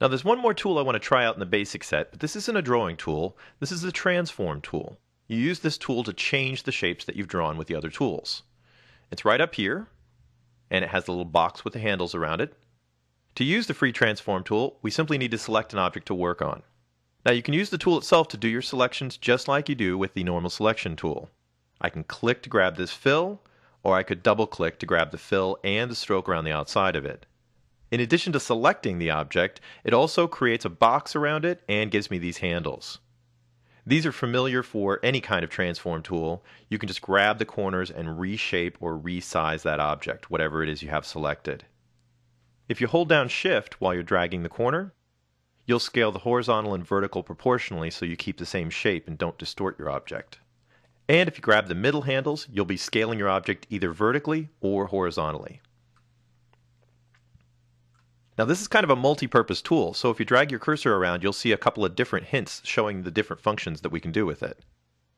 Now there's one more tool I want to try out in the basic set, but this isn't a drawing tool, this is the transform tool. You use this tool to change the shapes that you've drawn with the other tools. It's right up here, and it has the little box with the handles around it. To use the free transform tool, we simply need to select an object to work on. Now you can use the tool itself to do your selections just like you do with the normal selection tool. I can click to grab this fill, or I could double click to grab the fill and the stroke around the outside of it. In addition to selecting the object, it also creates a box around it and gives me these handles. These are familiar for any kind of transform tool. You can just grab the corners and reshape or resize that object, whatever it is you have selected. If you hold down Shift while you're dragging the corner, you'll scale the horizontal and vertical proportionally so you keep the same shape and don't distort your object. And if you grab the middle handles, you'll be scaling your object either vertically or horizontally. Now this is kind of a multi-purpose tool, so if you drag your cursor around, you'll see a couple of different hints showing the different functions that we can do with it.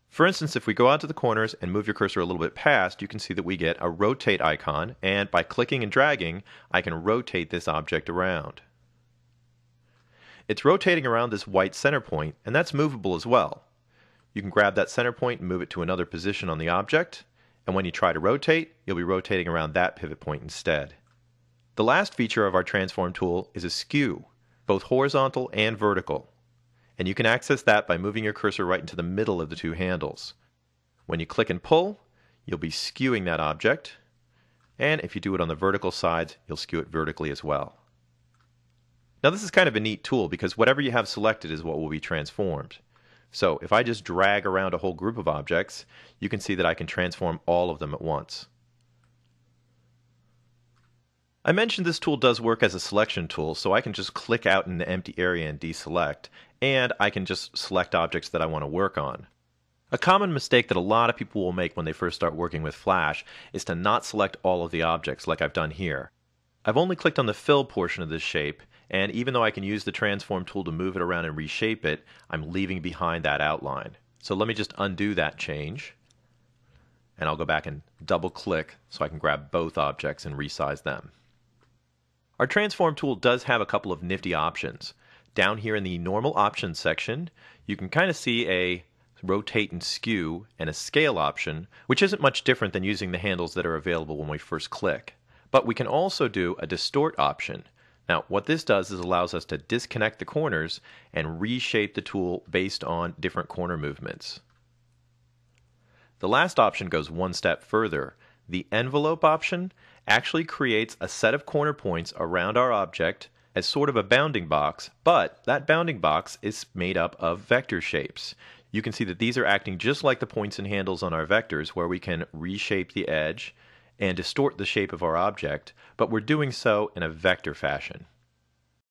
For instance, if we go out to the corners and move your cursor a little bit past, you can see that we get a rotate icon, and by clicking and dragging, I can rotate this object around. It's rotating around this white center point, and that's movable as well. You can grab that center point and move it to another position on the object, and when you try to rotate, you'll be rotating around that pivot point instead. The last feature of our transform tool is a skew, both horizontal and vertical. And you can access that by moving your cursor right into the middle of the two handles. When you click and pull, you'll be skewing that object, and if you do it on the vertical sides, you'll skew it vertically as well. Now this is kind of a neat tool because whatever you have selected is what will be transformed. So if I just drag around a whole group of objects, you can see that I can transform all of them at once. I mentioned this tool does work as a selection tool, so I can just click out in the empty area and deselect, and I can just select objects that I want to work on. A common mistake that a lot of people will make when they first start working with Flash is to not select all of the objects like I've done here. I've only clicked on the fill portion of this shape, and even though I can use the transform tool to move it around and reshape it, I'm leaving behind that outline. So let me just undo that change, and I'll go back and double click so I can grab both objects and resize them. Our transform tool does have a couple of nifty options. Down here in the normal options section, you can kind of see a rotate and skew and a scale option, which isn't much different than using the handles that are available when we first click. But we can also do a distort option. Now what this does is allows us to disconnect the corners and reshape the tool based on different corner movements. The last option goes one step further. The envelope option actually creates a set of corner points around our object as sort of a bounding box, but that bounding box is made up of vector shapes. You can see that these are acting just like the points and handles on our vectors, where we can reshape the edge and distort the shape of our object, but we're doing so in a vector fashion.